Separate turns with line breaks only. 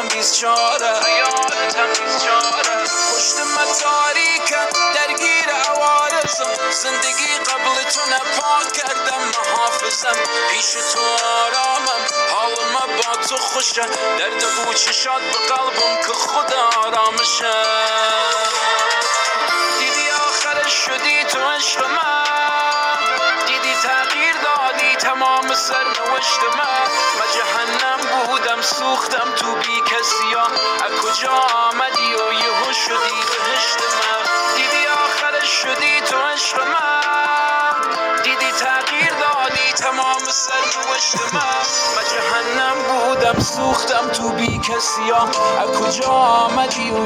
تمیز چاره پشت من تاریکه درگیر عوارضم زندگی قبل تو نپاک کردم محافظم پیش تو آرامم حال من با تو خوشه درد و چشات به قلبم که خدا آرامشه دیدی آخرش شدی تو عشق من دیدی تغییر دادی تمام سرنوشت من جهنم بودم سوختم تو بی کسی ها از کجا آمدی و یهو شدی بهشت من دیدی آخرش شدی تو عشق من دیدی تغییر دادی تمام سرنوشت من جهنم بودم سوختم تو بی کسی ها از کجا آمدی و